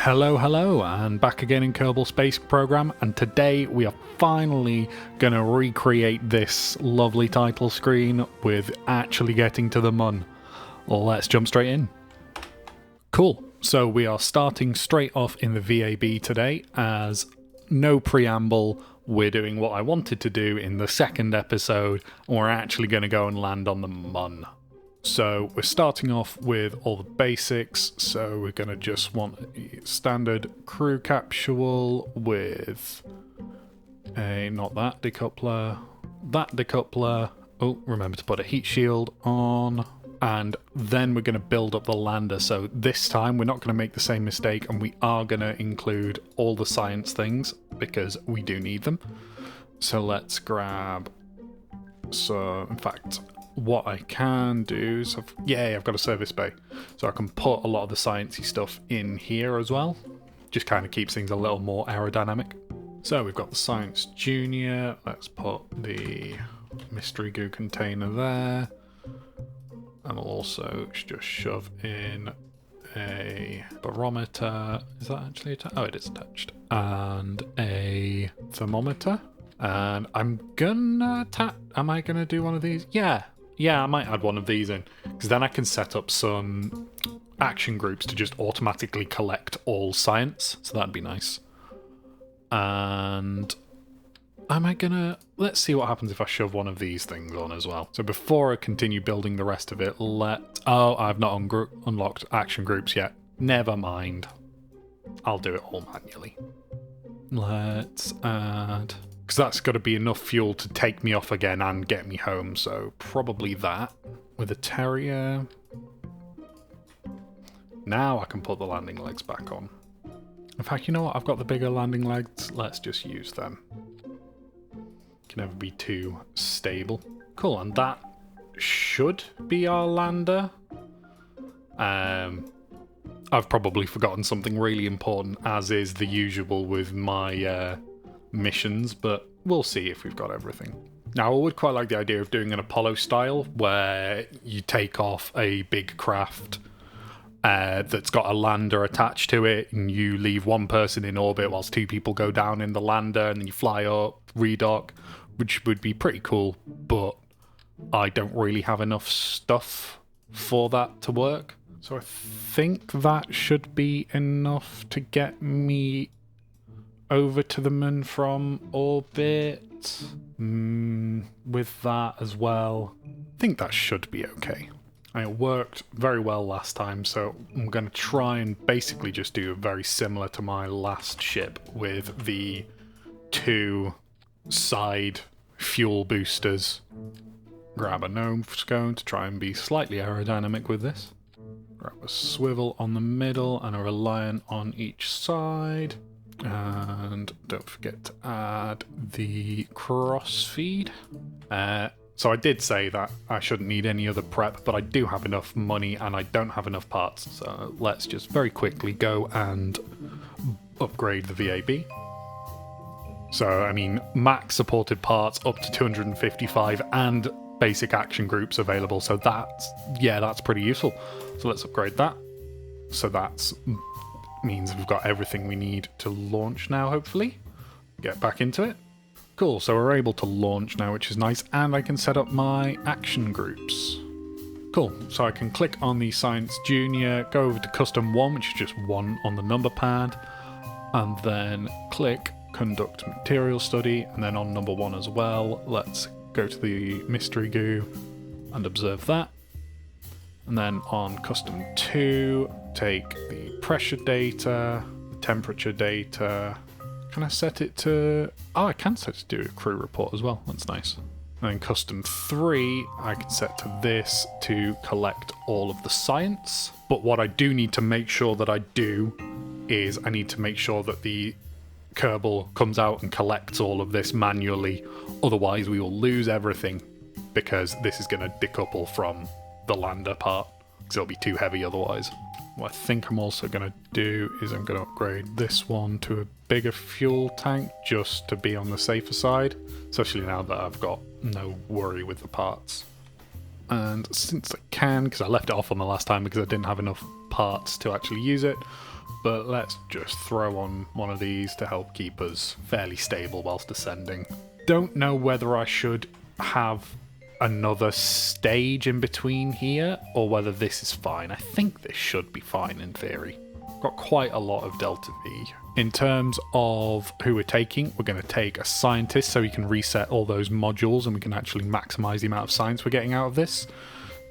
Hello, and back again in Kerbal Space Program, and today we are finally going to recreate this lovely title screen with actually getting to the mun. Let's jump straight in. Cool, so we are starting straight off in the VAB today, as no preamble, we're doing what I wanted to do in the second episode, and we're actually going to go and land on the mun. So we're starting off with all the basics, so we're going to just want a standard crew capsule with not that decoupler, oh, remember to put a heat shield on, and then we're going to build up the lander. So this time we're not going to make the same mistake, and we are going to include all the science things, because we do need them. So let's grab, in fact, what I can do is, I've got a service bay, so I can put a lot of the sciencey stuff in here as well. Just kind of keeps things a little more aerodynamic. So we've got the Science Junior. Let's put the mystery goo container there, and we'll also just shove in a barometer. Is that actually attached? Oh, it is attached. And a thermometer. And am I gonna do one of these? Yeah, I might add one of these in, because then I can set up some action groups to just automatically collect all science, so that'd be nice. And let's see what happens if I shove one of these things on as well. So before I continue building the rest of it, I've not unlocked action groups yet. Never mind. I'll do it all manually. Let's add, because that's got to be enough fuel to take me off again and get me home, so probably that. With a Terrier. Now I can put the landing legs back on. In fact, you know what? I've got the bigger landing legs. Let's just use them. Can never be too stable. Cool, and that should be our lander. I've probably forgotten something really important, as is the usual with my missions, but we'll see if we've got everything. Now, I would quite like the idea of doing an Apollo style, where you take off a big craft that's got a lander attached to it, and you leave one person in orbit whilst two people go down in the lander, and then you fly up, redock, which would be pretty cool, but I don't really have enough stuff for that to work. So I think that should be enough to get me over to the moon from orbit. With that as well, I think that should be okay. It worked very well last time, so I'm going to try and basically just do very similar to my last ship with the two side fuel boosters. Grab a gnome scone to try and be slightly aerodynamic with this. Grab a swivel on the middle and a reliant on each side. And don't forget to add the crossfeed. So I did say that I shouldn't need any other prep, but I do have enough money and I don't have enough parts. So let's just very quickly go and upgrade the VAB. So, I mean, max supported parts up to 255 and basic action groups available. So that's pretty useful. So let's upgrade that. So that means we've got everything we need to launch now, hopefully. Get back into it. Cool, so we're able to launch now, which is nice, and I can set up my action groups. Cool, so I can click on the Science Junior, go over to Custom 1, which is just 1 on the number pad, and then click Conduct Material Study, and then on number 1 as well, let's go to the Mystery Goo and observe that. And then on Custom 2, take the pressure data, the temperature data. Can I set it to... Oh, I can set it to do a crew report as well. That's nice. And then Custom 3, I can set to this to collect all of the science. But what I do need to make sure that I do is I need to make sure that the Kerbol comes out and collects all of this manually. Otherwise, we will lose everything, because this is going to decouple from the lander part, because it'll be too heavy otherwise. What I think I'm also going to do is I'm going to upgrade this one to a bigger fuel tank, just to be on the safer side, especially now that I've got no worry with the parts. And since I can, because I left it off on the last time because I didn't have enough parts to actually use it, but let's just throw on one of these to help keep us fairly stable whilst ascending. Don't know whether I should have another stage in between here, or whether this is fine. I think this should be fine in theory. Got quite a lot of Delta V. In terms of who we're taking, we're going to take a scientist so we can reset all those modules and we can actually maximize the amount of science we're getting out of this.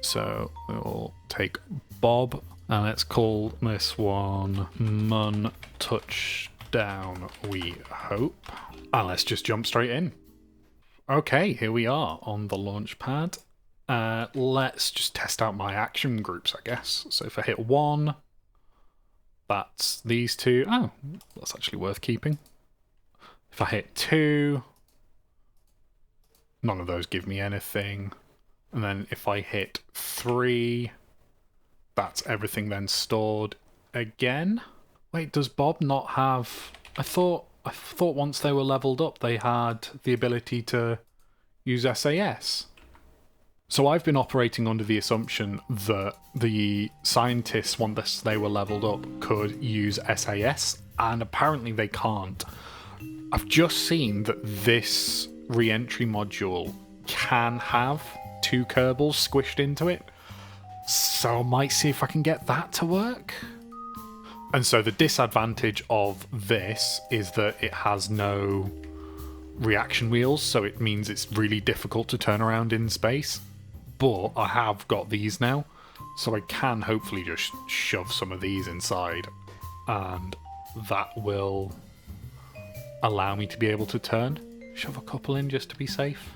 So we'll take Bob, and let's call this one Mun Touchdown, we hope. And let's just jump straight in. Okay, here we are on the launch pad. Let's just test out my action groups, I guess. So if I hit 1, that's these two. Oh, that's actually worth keeping. If I hit 2, none of those give me anything. And then if I hit 3, that's everything then stored again. Wait, does Bob not have... I thought once they were leveled up, they had the ability to use SAS. So I've been operating under the assumption that the scientists, once they were leveled up, could use SAS, and apparently they can't. I've just seen that this re-entry module can have 2 Kerbols squished into it, so I might see if I can get that to work. And so the disadvantage of this is that it has no reaction wheels, so it means it's really difficult to turn around in space. But I have got these now, so I can hopefully just shove some of these inside, and that will allow me to be able to turn. Shove a couple in just to be safe.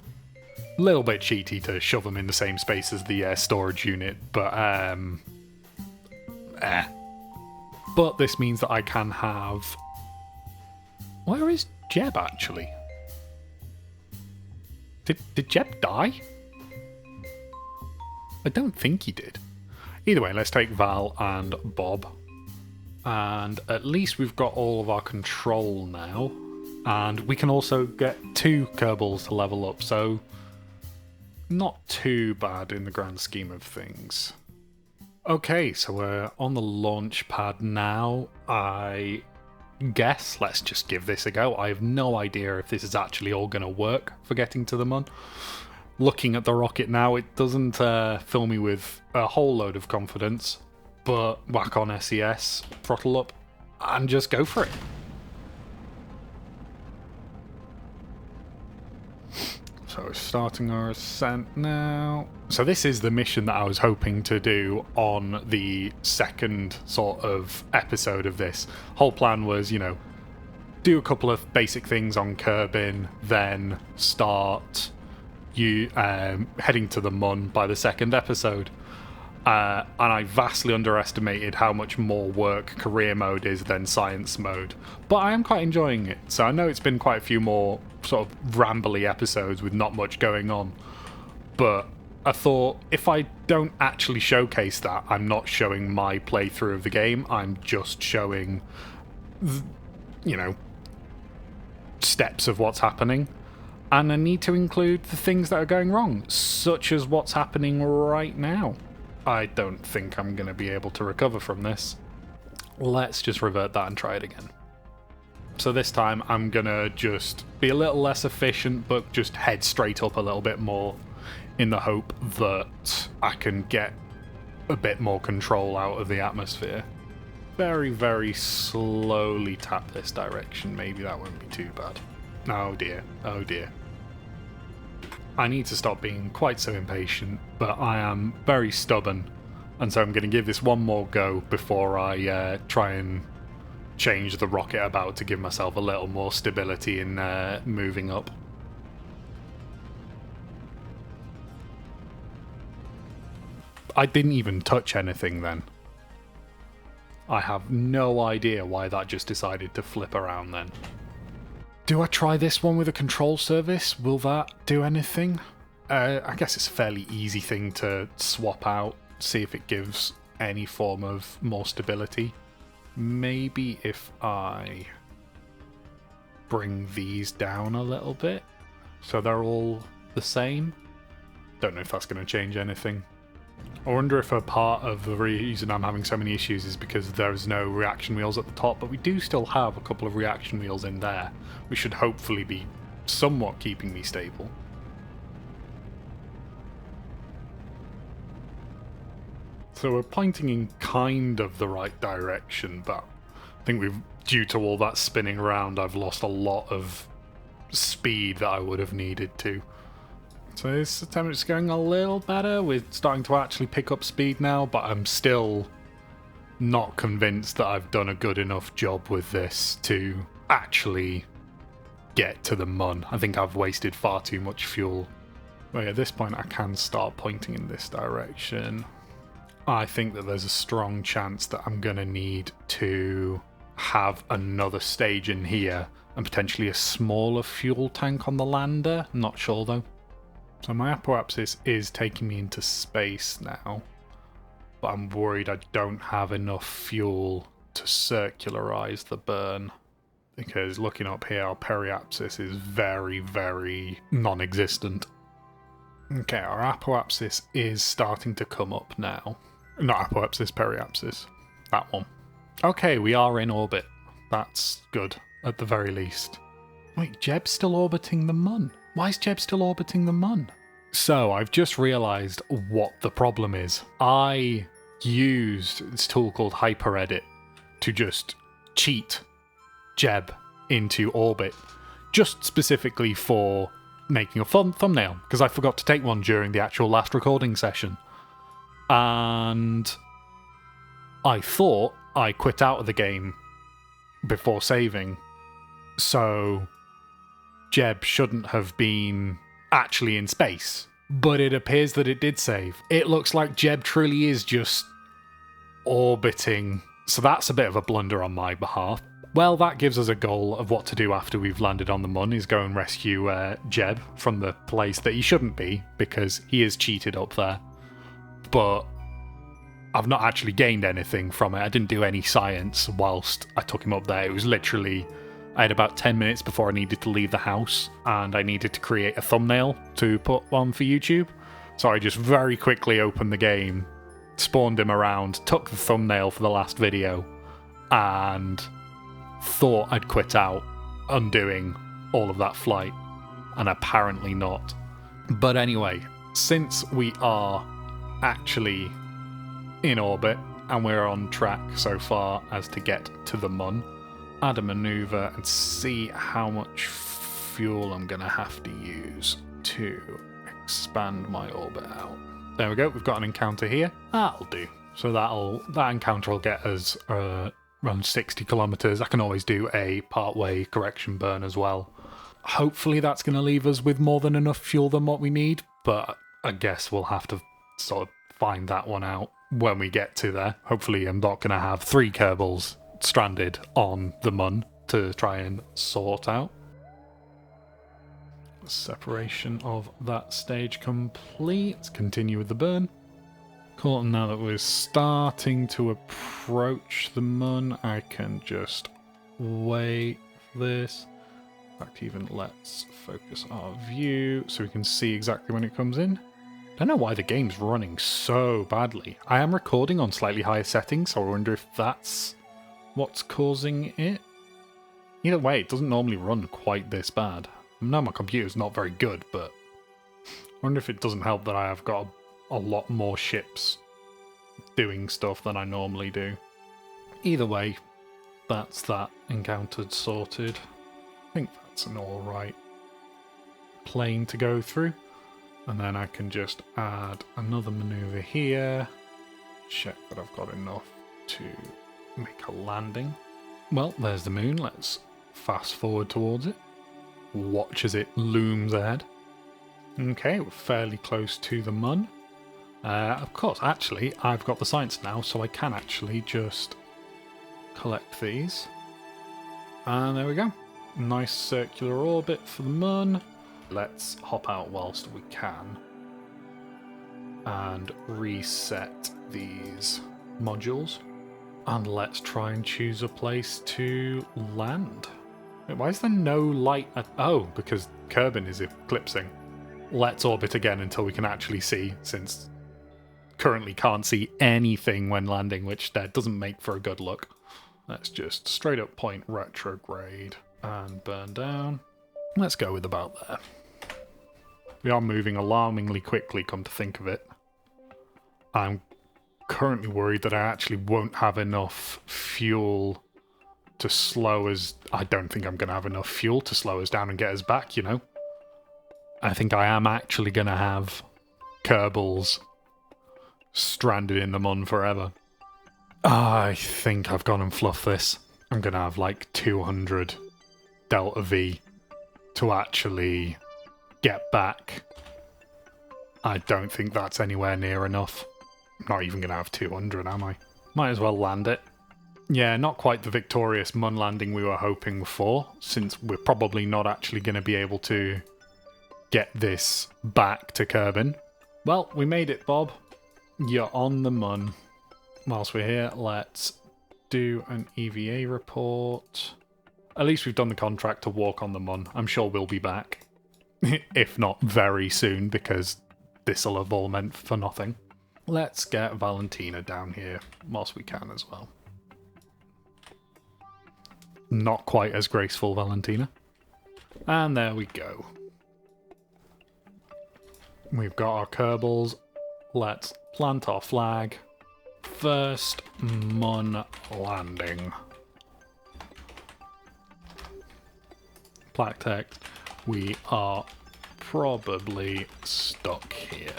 A little bit cheaty to shove them in the same space as the storage unit, but But this means that I can have... Where is Jeb, actually? Did Jeb die? I don't think he did. Either way, let's take Val and Bob. And at least we've got all of our control now. And we can also get 2 Kerbols to level up, so... not too bad in the grand scheme of things. Okay, so we're on the launch pad now. I guess let's just give this a go. I have no idea if this is actually all going to work for getting to the Mun. Looking at the rocket now, it doesn't fill me with a whole load of confidence, but whack on SES, throttle up, and just go for it. So starting our ascent now. So this is the mission that I was hoping to do on the second sort of episode of this. Whole plan was, you know, do a couple of basic things on Kerbin, then start heading to the Mun by the second episode. And I vastly underestimated how much more work career mode is than science mode. But I am quite enjoying it. So I know it's been quite a few more sort of rambly episodes with not much going on. But I thought if I don't actually showcase that, I'm not showing my playthrough of the game. I'm just showing, you know, steps of what's happening. And I need to include the things that are going wrong, such as what's happening right now. I don't think I'm going to be able to recover from this. Let's just revert that and try it again. So this time I'm going to just be a little less efficient, but just head straight up a little bit more in the hope that I can get a bit more control out of the atmosphere. Very, very slowly tap this direction. Maybe that won't be too bad. Oh dear, oh dear. I need to stop being quite so impatient, but I am very stubborn, and so I'm going to give this one more go before I try and change the rocket about to give myself a little more stability in moving up. I didn't even touch anything then. I have no idea why that just decided to flip around then. Do I try this one with a control service? Will that do anything? I guess it's a fairly easy thing to swap out, see if it gives any form of more stability. Maybe if I bring these down a little bit so they're all the same. Don't know if that's going to change anything. I wonder if a part of the reason I'm having so many issues is because there's no reaction wheels at the top, but we do still have a couple of reaction wheels in there, which should hopefully be somewhat keeping me stable. So we're pointing in kind of the right direction, but I think due to all that spinning around, I've lost a lot of speed that I would have needed to. So this attempt is going a little better. We're starting to actually pick up speed now, but I'm still not convinced that I've done a good enough job with this to actually get to the Mun. I think I've wasted far too much fuel. But at this point I can start pointing in this direction. I think that there's a strong chance that I'm going to need to have another stage in here and potentially a smaller fuel tank on the lander. I'm not sure though. So my apoapsis is taking me into space now, but I'm worried I don't have enough fuel to circularize the burn, because looking up here, our periapsis is very, very non-existent. Okay, our apoapsis is starting to come up now. Not apoapsis, periapsis. That one. Okay, we are in orbit. That's good, at the very least. Wait, Jeb's still orbiting the Mun. Why is Jeb still orbiting the Mun? So, I've just realised what the problem is. I used this tool called HyperEdit to just cheat Jeb into orbit, just specifically for making a thumbnail, because I forgot to take one during the actual last recording session. And I thought I quit out of the game before saving, so Jeb shouldn't have been actually in space, but it appears that it did save. It looks like Jeb truly is just orbiting, so that's a bit of a blunder on my behalf. Well, that gives us a goal of what to do after we've landed on the Mun, is go and rescue Jeb from the place that he shouldn't be, because he is cheated up there. But I've not actually gained anything from it. I didn't do any science whilst I took him up there. It was literally, I had about 10 minutes before I needed to leave the house, and I needed to create a thumbnail to put on for YouTube. So I just very quickly opened the game, spawned him around, took the thumbnail for the last video, and thought I'd quit out, undoing all of that flight, and apparently not. But anyway, since we are actually in orbit and we're on track so far as to get to the Mun, add a maneuver and see how much fuel I'm gonna have to use to expand my orbit out. There we go, we've got an encounter here. That'll do. So that encounter will get us around 60 kilometers. I can always do a part-way correction burn as well. Hopefully that's going to leave us with more than enough fuel than what we need, but I guess we'll have to sort of find that one out when we get to there. Hopefully I'm not going to have 3 Kerbols stranded on the Mun to try and sort out. Separation of that stage complete. Let's continue with the burn. Cool, and now that we're starting to approach the Mun, I can just wait for this. In fact, even let's focus our view so we can see exactly when it comes in. Don't know why the game's running so badly. I am recording on slightly higher settings, so I wonder if that's what's causing it. Either way, it doesn't normally run quite this bad. I know my computer's not very good, but I wonder if it doesn't help that I have got a lot more ships doing stuff than I normally do. Either way, that's that encountered sorted. I think that's an alright plane to go through. And then I can just add another maneuver here. Check that I've got enough to make a landing. Well, there's the moon. Let's fast forward towards it. Watch as it looms ahead. Okay, we're fairly close to the Mun. Of course, actually, I've got the science now, so I can actually just collect these. And there we go. Nice circular orbit for the Mun. Let's hop out whilst we can and reset these modules. And let's try and choose a place to land. Wait, why is there no light at... Oh, because Kerbin is eclipsing. Let's orbit again until we can actually see, since currently can't see anything when landing, which that doesn't make for a good look. Let's just straight up point retrograde and burn down. Let's go with about there. We are moving alarmingly quickly, come to think of it. I'm currently worried that I actually won't have enough fuel to slow us. I don't think I'm going to have enough fuel to slow us down and get us back, you know? I think I am actually going to have Kerbols stranded in the Mun forever. I think I've gone and fluffed this. I'm going to have like 200 Delta V to actually get back. I don't think that's anywhere near enough. I'm not even going to have 200, am I? Might as well land it. Yeah, not quite the victorious Mun landing we were hoping for, since we're probably not actually going to be able to get this back to Kerbin. Well, we made it, Bob. You're on the Mun. Whilst we're here, let's do an E.V.E. report. At least we've done the contract to walk on the Mun. I'm sure we'll be back. If not very soon, because this'll have all meant for nothing. Let's get Valentina down here whilst we can as well. Not quite as graceful, Valentina. And there we go. We've got our Kerbols. Let's plant our flag. First Mun landing. Plaque text. We are probably stuck here.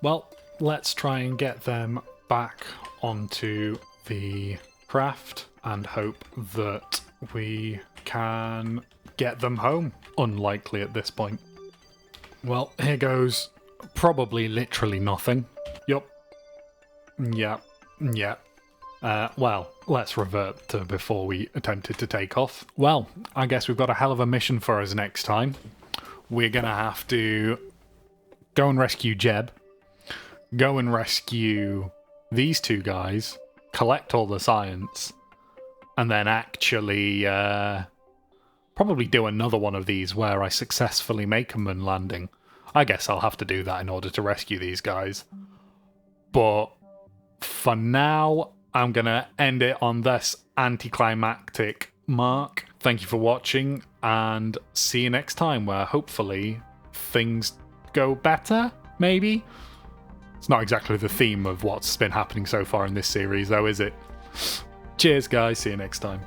Well, let's try and get them back onto the craft and hope that we can get them home. Unlikely at this point. Well, here goes probably literally nothing. Yup. Yep. Yep. Well, let's revert to before we attempted to take off. Well, I guess we've got a hell of a mission for us next time. We're going to have to go and rescue Jeb, go and rescue these two guys, collect all the science, and then actually probably do another one of these where I successfully make a Mun landing. I guess I'll have to do that in order to rescue these guys. But for now, I'm going to end it on this anticlimactic mark. Thank you for watching, and see you next time, where hopefully things go better, maybe? It's not exactly the theme of what's been happening so far in this series, though, is it? Cheers, guys. See you next time.